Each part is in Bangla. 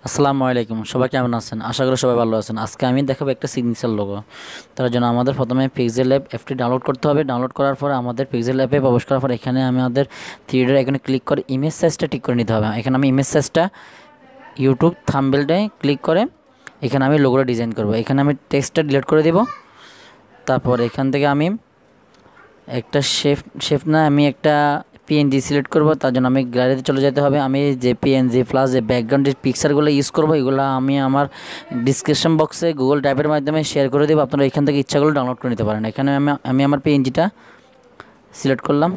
আসসালামু আলাইকুম, সবাই কেমন আছেন? আশা করি সবাই ভালো আছেন। আজকে আমি দেখাবো একটা সিগনেচার লোগো। তার জন্য আমাদের প্রথমে পিক্সেল ল্যাব অ্যাপটি ডাউনলোড করতে হবে। ডাউনলোড করার পর আমাদের পিক্সেল ল্যাবে প্রবেশ করার পর এখানে আমাদের থ্রিডের এখানে ক্লিক করে ইমেজ সাইজটা ঠিক করে নিতে হবে। এখানে আমি ইমেজ সাইজটা ইউটিউব থাম্বনেলটায় ক্লিক করে এখানে আমি লোগোটা ডিজাইন করব। এখানে আমি টেক্সটটা ডিলিট করে দেব। তারপর এখান থেকে আমি একটা শেফ না আমি একটা পিএনজি সিলেক্ট করব। তার জন্য আমি গ্যালারিতে চলে যেতে হবে। আমি যে পিএনজি প্লাস যে ব্যাকগ্রাউন্ডের পিকচারগুলো ইউজ করব এগুলো আমি আমার ডিসক্রিপশন বক্সে গুগল ড্রাইভের মাধ্যমে শেয়ার করে দেবো। আপনারা এখান থেকে ইচ্ছাগুলো ডাউনলোড করে নিতে পারেন। এখানে আমি আমার পিএনজিটা সিলেক্ট করলাম।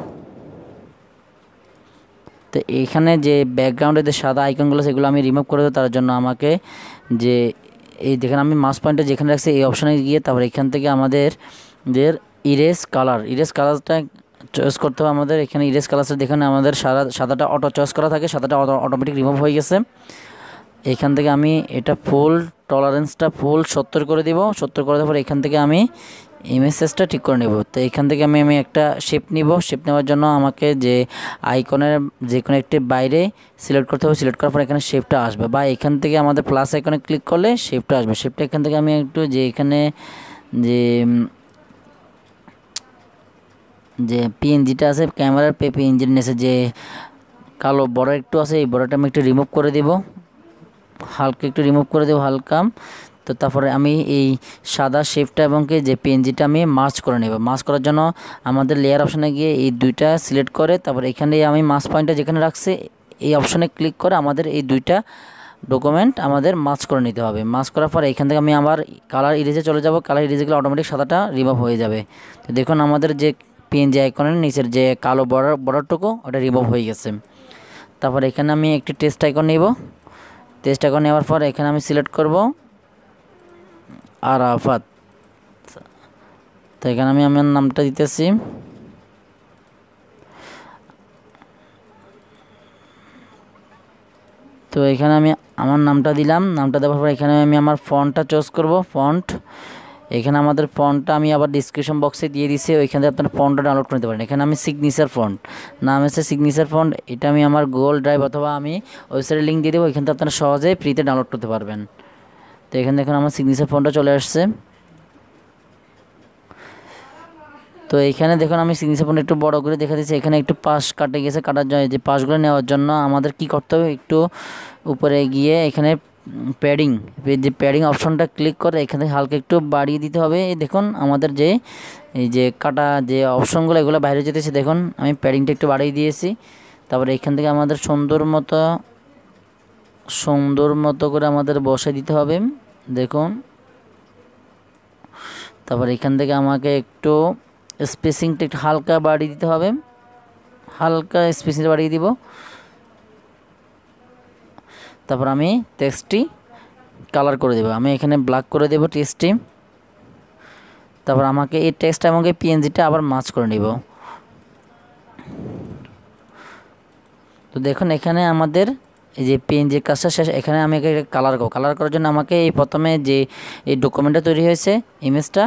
তো এইখানে যে ব্যাকগ্রাউন্ডে যে সাদা আইকনগুলো সেগুলো আমি রিমুভ করে দেবো। তার জন্য আমাকে যে এই যেখানে আমি মাউস পয়েন্টটা যেখানে রাখছি এই অপশানে গিয়ে তারপর এখান থেকে আমাদের যে ইরেজ কালারটা চয়েস করতে হবে আমাদের। এখানে ইরেজ কালারটা দেখেন আমাদের সাদাটা অটো চয়েস করা থাকে, সাদাটা অটোমেটিক রিমুভ হয়ে গেছে। এখান থেকে আমি এটা ফুল টলারেন্সটা ফুল 70 করে দিব। 70 করে দেওয়ার পর এখান থেকে আমি ইমেজ সাইজটা ঠিক করে নেব। তো এখান থেকে আমি একটা শেপ নিব। শেপ নেওয়ার জন্য আমাকে যে আইকনের যে কোনো একটি বাইরে সিলেক্ট করতে হবে। সিলেক্ট করার পর এখানে শেপটা আসবে, বা এখান থেকে আমাদের প্লাস আইকনে ক্লিক করলে শেপটা আসবে। শেপটা এখান থেকে আমি একটু যে এখানে যে যে পিএনজিটা আছে ক্যামেরার পিএনজির নিচে যে কালো বড় একটু আছে এই বড়টা আমি একটু রিমুভ করে দেব, হালকা একটু রিমুভ করে দেবো হালকা। তো তারপরে আমি এই সাদা শেপটা এবং যে পিএনজিটা আমি মার্জ করে নেব। মার্জ করার জন্য আমাদের লেয়ার অপশানে গিয়ে এই দুইটা সিলেক্ট করে তারপর এখানে আমি মার্জ পয়েন্টটা যেখানে রাখছি এই অপশানে ক্লিক করে আমাদের এই দুইটা ডকুমেন্ট আমাদের মার্জ করে নিতে হবে। মার্জ করার পর এখান থেকে আমি আবার কালার ইরেজে চলে যাব। কালার ইরেজে গেলে অটোমেটিক সাদাটা রিমুভ হয়ে যাবে। তো দেখুন আমাদের যে পিএনজি আইকনের নিচের যে কালো বর্ডারটুকু ওটা রিমুভ হয়ে গেছে। তারপর এখানে আমি একটি টেক্সট আইকন নেব। টেক্সট আইকন নেওয়ার পর এখানে আমি সিলেক্ট করব আরাফাত। তো এখানে আমি আমার নামটা দিতেছি। তো এখানে আমি আমার নামটা দিলাম। নামটা দেওয়ার পর এখানে আমি আমার ফন্টটা চয়েস করব। ফন্ট এখানে আমাদের ফন্টটা আমি আবার ডিসক্রিপশন বক্সে দিয়ে দিছি, ওইখান থেকে আপনারা ফন্টটা ডাউনলোড করতে পারেন। এখানে আমি সিগনেচার ফন্ট নাম আছে সিগনেচার ফন্ট, এটা আমি আমার গুগল ড্রাইভ অথবা আমি ওয়েবসাইটের লিঙ্ক দিয়ে দেবো, এখান থেকে আপনারা সহজে ফ্রিতে ডাউনলোড করতে পারবেন। তো এখানে দেখুন আমার সিগনেচার ফন্টটা চলে আসছে। তো এখানে দেখুন আমি সিগনেচার ফন্ট একটু বড় করে দেখা দিচ্ছি। এখানে একটু পাশ কাটে গেছে, কাটার জন্য যে পাশগুলো নেওয়ার জন্য আমাদের কি করতে হবে, একটু উপরে গিয়ে এখানে প্যাডিং যে প্যাডিং অপশনটা ক্লিক করে এখানে হালকা একটু বাড়িয়ে দিতে হবে। দেখুন আমাদের যে এই যে কাটা যে অপশনগুলো এগুলো বাইরে যেতেছে, দেখুন আমি প্যাডিংটা একটু বাড়িয়ে দিয়েছি। তারপরে এখান থেকে আমাদের সুন্দর মতো করে আমাদের বসে দিতে হবে, দেখুন। তারপর এখান থেকে আমাকে একটু স্পেসিংটা একটু হালকা বাড়িয়ে দিতে হবে, হালকা স্পেসিং বাড়িয়ে দিব। তারপর আমি টেক্সটটি কালার করে দেবো, আমি এখানে ব্ল্যাক করে দেবো টেক্সটটি। তারপর আমাকে এই টেক্সট এবং এই পিএনজিটা আবার মার্জ করে নিব। তো দেখুন এখানে আমাদের এই যে পিএনজির কাজটা শেষ। এখানে আমি কালার করার জন্য আমাকে এই প্রথমে যে এই ডকুমেন্টটা তৈরি হয়েছে ইমেজটা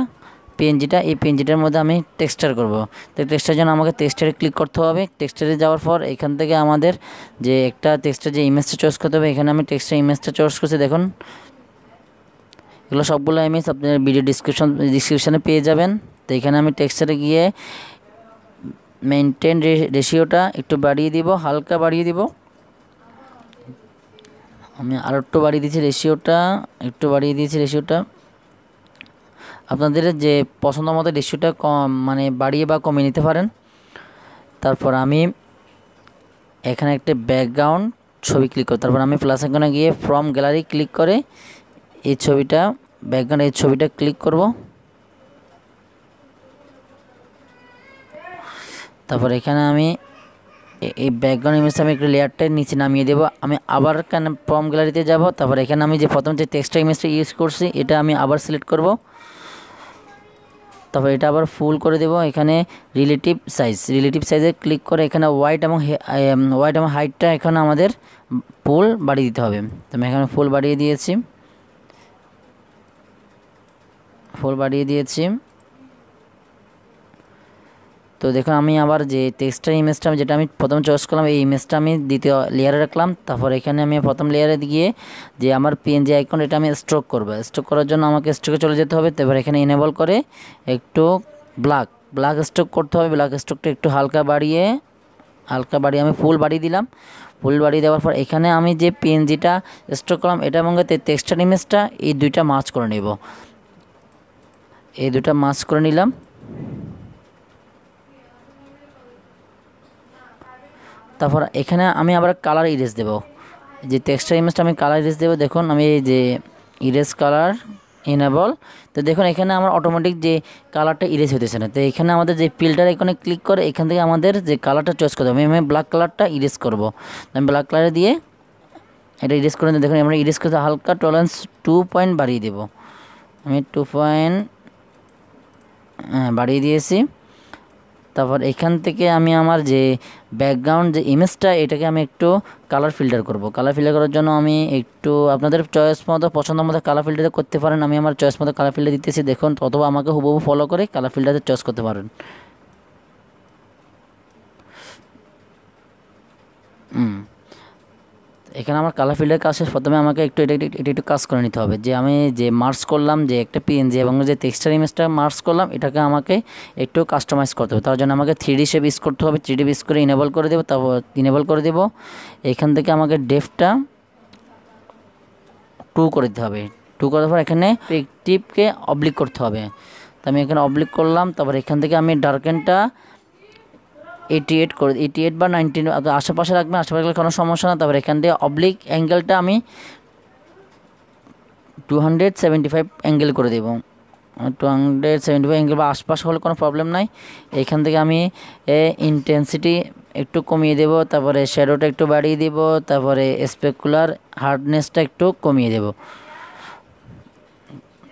পিএনজিটা, এই পিএনজিটার মধ্যে আমি টেক্সচার করব। তো টেক্সচারের জন্য আমাকে টেক্সচারে ক্লিক করতে হবে। টেক্সচারে যাওয়ার পর এখান থেকে আমাদের যে একটা টেক্সচার যে ইমেজটা চয়েস করতে হবে, এখানে আমি টেক্সচার ইমেজটা চয়েস করছি। দেখুন এগুলো সবগুলো ইমেজ আপনার ভিডিও ডিসক্রিপশানে পেয়ে যাবেন। তো এখানে আমি টেক্সচারে গিয়ে মেনটেন রেশিওটা একটু বাড়িয়ে দিব, হালকা বাড়িয়ে দিব। আমি আরও একটু বাড়িয়ে দিয়েছি রেশিওটা আপনাদের যে পছন্দ মতো রেশিওটা মানে বাড়িয়ে বা কমিয়ে নিতে পারেন। তারপর আমি এখানে একটা ব্যাকগ্রাউন্ড ছবি ক্লিক করি। তারপর আমি প্লাস আইকনে গিয়ে ফ্রম গ্যালারি ক্লিক করে এই ছবিটা ব্যাকগ্রাউন্ড এই ছবিটা ক্লিক করব। তারপর এখানে আমি এই ব্যাকগ্রাউন্ড ইমেজটা আমি একটু লেয়ারটা নিচে নামিয়ে দেবো। আমি আবার ফ্রম গ্যালারিতে যাব। তারপর এখানে আমি যে প্রথম যে টেক্সটার ইমেজটা ইউজ করছি এটা আমি আবার সিলেক্ট করব। তারপর এটা আবার ফুল করে দেব। এখানে রিলেটিভ সাইজে ক্লিক করে এখানে ওয়াইড এবং হাইটটা এখানে আমাদের ফুল বাড়িয়ে দিতে হবে। তো আমি এখানে ফুল বাড়িয়ে দিয়েছি। তো দেখুন আমি আবার যে টেক্সটের ইমেজটা যেটা আমি প্রথম চয়েস করলাম এই ইমেজটা আমি দ্বিতীয় লেয়ারে রাখলাম। তারপর এখানে আমি প্রথম লেয়ারে গিয়ে যে আমার পিএনজি আইকন এটা আমি স্ট্রোক করব। স্ট্রোক করার জন্য আমাকে স্ট্রোকে চলে যেতে হবে। তারপর এখানে এনেবল করে একটু ব্ল্যাক স্ট্রোক করতে হবে। ব্ল্যাক স্ট্রোকটা একটু হালকা বাড়িয়ে আমি ফুল বাড়িয়ে দিলাম। ফুল বাড়িয়ে দেওয়ার পর এখানে আমি যে পিএনজিটা স্ট্রোক করলাম এটা এবং টেক্সটার ইমেজটা এই দুইটা মার্জ করে নেব। এই দুটা মার্জ করে নিলাম। তারপর এখানে আমি আবার কালার ইরেজ দেব। যে টেক্সটার ইমেজটা আমি কালার ইরেজ দেব। দেখুন আমি এই যে ইরেজ কালার এনেবল, তো দেখুন এখানে আমার অটোমেটিক যে কালারটা ইরেজ হতেছে না। তো এখানে আমাদের যে ফিল্টার এখানে ক্লিক করে এখান থেকে আমাদের যে কালারটা চয়েস করতে হবে। আমি ব্ল্যাক কালারটা ইরেজ করব। আমি ব্ল্যাক কালারে দিয়ে এটা ইরেজ করে দেখুন আমরা ইরেজ করতে হালকা টলারেন্স 2 পয়েন্ট বাড়িয়ে দেব। আমি 2 পয়েন্ট বাড়িয়ে দিয়েছি। তারপর এখান থেকে আমি আমার যে ব্যাকগ্রাউন্ড যে ইমেজটা এটাকে আমি একটু কালার ফিল্টার করব। কালার ফিল্টার করার জন্য আমি একটু আপনাদের চয়েস মতো পছন্দ মতো কালার ফিল্টার করতে পারেন। আমি আমার চয়েস মতো কালার ফিল্টার দিতেছি দেখুন, অথবা আমাকে হুবহু ফলো করে কালার ফিল্টারে চয়েস করতে পারেন। এখানে আমার কালার ফিল্টার কাজ শেষ। প্রথমে আমাকে এটা একটু কাজ করে নিতে হবে। যে আমি যে মার্চ করলাম যে একটা পিএনজি এবং যে টেক্সচার ইমেজটা মার্চ করলাম এটাকে আমাকে একটু কাস্টমাইজ করতে হবে। তার জন্য আমাকে 3D শেপ ইউজ করতে হবে। 3D ইউজ করে ইনেবল করে দেবো। তারপর ইনেবল করে দেবো। এখান থেকে আমাকে ডেপথটা 2 করে দিতে হবে। 2 করার পর এখানে টিপকে অবলিক করতে হবে। তো আমি এখানে অবলিক করলাম। তারপর এখান থেকে আমি ডার্কেনটা 88 করে 88 বা 19 আশেপাশে রাখবেন, আশেপাশে রাখলে কোনো সমস্যা না। তারপর এখান থেকে অবলিক অ্যাঙ্গেলটা আমি 275 অ্যাঙ্গেল করে দেব। 275 অ্যাঙ্গেল বা আশপাশ হলে কোনো প্রবলেম নাই। এখান থেকে আমি ইন্টেন্সিটি একটু কমিয়ে দেব। তারপরে শ্যাডোটা একটু বাড়িয়ে দেব। তারপরে স্পেকুলার হার্ডনেসটা একটু কমিয়ে দেব।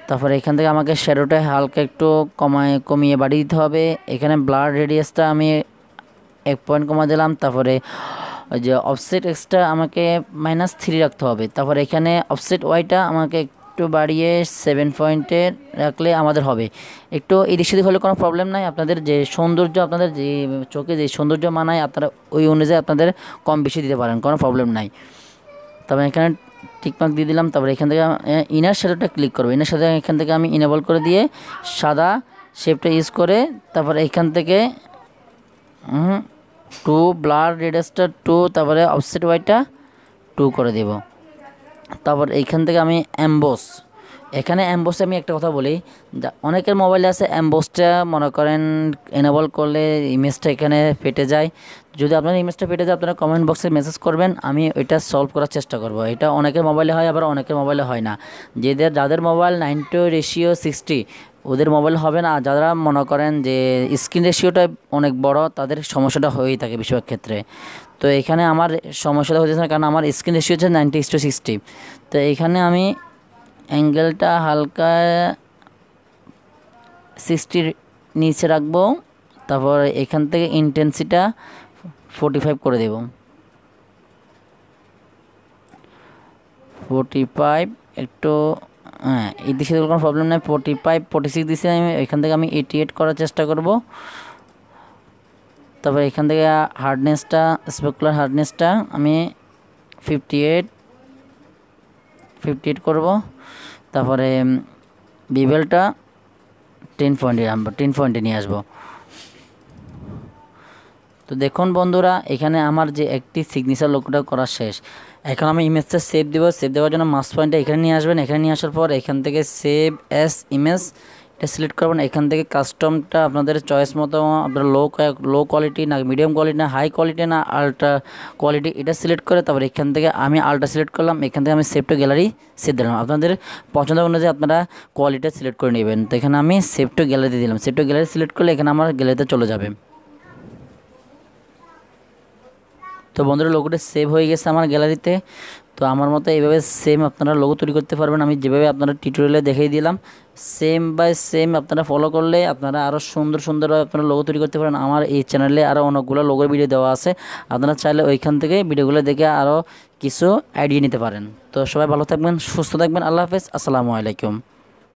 তারপরে এখান থেকে আমাকে শ্যাডোটা হালকা একটু কমিয়ে বাড়িয়ে দিতে হবে। এখানে ব্লার রেডিয়াসটা আমি 1 পয়েন্ট কমা দিলাম। তারপরে ওই যে অফসেট এক্সটা আমাকে -3 রাখতে হবে। তারপরে এখানে অফসেট ওয়াইটা আমাকে একটু বাড়িয়ে 7 পয়েন্টে রাখলে আমাদের হবে। একটু এদিক সেদিক হলে কোনো প্রবলেম নাই। আপনাদের যে সৌন্দর্য আপনাদের যে চোখে যে সৌন্দর্য মানায় আপনারা ওই অনুযায়ী আপনাদের কম বেশি দিতে পারেন, কোনো প্রবলেম নাই। তারপরে এখানে টিকমার্ক দিয়ে দিলাম। তারপরে এখান থেকে ইনার শ্যাডোটা ক্লিক করবো। ইনার শ্যাডো এখান থেকে আমি ইনেবল করে দিয়ে সাদা শেপটা ইউজ করে তারপরে এখান থেকে 2 ব্লার রেডিয়াসটা 2 তারপরে অফসেট ওয়াইটা 2 করে দেব। তারপর এইখান থেকে আমি এমবস, এখানে এমবসে আমি একটা কথা বলি, অনেকের মোবাইলে আছে এমবসটা মনে করেন এনেবল করলে ইমেজটা এখানে ফেটে যায়। যদি আপনার ইমেজটা ফেটে যায় আপনারা কমেন্ট বক্সে মেসেজ করবেন, আমি ওইটা সলভ করার চেষ্টা করব। এটা অনেকের মোবাইলে হয় আবার অনেকের মোবাইলে হয় না। যাদের মোবাইল 9:60 ওদের মোবাইল হবে না। যারা মনে করেন যে স্ক্রিন রেশিওটা অনেক বড় তাদের সমস্যাটা হয়েই থাকে বেশিরভাগ ক্ষেত্রে। তো এখানে আমার সমস্যাটা হতেছে না কারণ আমার স্ক্রিন রেশিও হচ্ছে 9:60। তো এখানে আমি অ্যাঙ্গেলটা হালকা 60 নিচে রাখবো। তারপর এখান থেকে ইন্টেন্সিটা 45 করে দেব। 45 একটু এই দিকে কোনো প্রবলেম নাই। 45 46 দিচ্ছি আমি। এখান থেকে আমি 88 করার চেষ্টা করব। তারপর এখান থেকে হার্ডনেসটা স্পেকুলার হার্ডনেসটা আমি 58 করব। তারপরে বিভেলটা 10 পয়েন্টে নিয়ে আসবো। তো দেখুন বন্ধুরা এখানে আমার যে একটি সিগনেচার লোগোটা করা শেষ। এখন আমি ইমেজটা সেভ দেবো। সেভ দেওয়ার জন্য মাউস পয়েন্টটা এখানে নিয়ে আসবেন। এখানে নিয়ে আসার পর এখান থেকে সেভ অ্যাজ ইমেজ এটা সিলেক্ট করবেন। এখান থেকে কাস্টমটা আপনাদের চয়েস মতো আপনার লো কোয়ালিটি না মিডিয়াম কোয়ালিটি না হাই কোয়ালিটি না আলট্রা কোয়ালিটি এটা সিলেক্ট করে তারপর এখান থেকে আমি আলট্রা সিলেক্ট করলাম। এখান থেকে আমি সেভ টু গ্যালারি সেভ দিলাম। আপনাদের পছন্দ অনুযায়ী আপনারা কোয়ালিটি সিলেক্ট করে নেবেন। তো এখানে আমি সেভ টু গ্যালারি দিলাম। সেভ টু গ্যালারি সিলেক্ট করলে এখানে আমার গ্যালারিতে চলে যাবে। তো বন্ধুরা লোগোটা সেভ হয়ে গেছে আমার গ্যালারিতে। তো আমার মতো এইভাবে সেম আপনারা লোগো তৈরি করতে পারবেন। আমি যেভাবে আপনারা টিউটোরিয়ালে দেখিয়ে দিলাম সেম বাই সেম আপনারা ফলো করলে আপনারা আরও সুন্দরভাবে আপনারা লোগো তৈরি করতে পারেন। আমার এই চ্যানেলে আরও অনেকগুলো লোগোর ভিডিও দেওয়া আছে, আপনারা চাইলে ওইখান থেকে ভিডিওগুলো দেখে আরও কিছু আইডিয়া নিতে পারেন। তো সবাই ভালো থাকবেন, সুস্থ থাকবেন। আল্লাহ হাফেজ, আসসালামু আলাইকুম।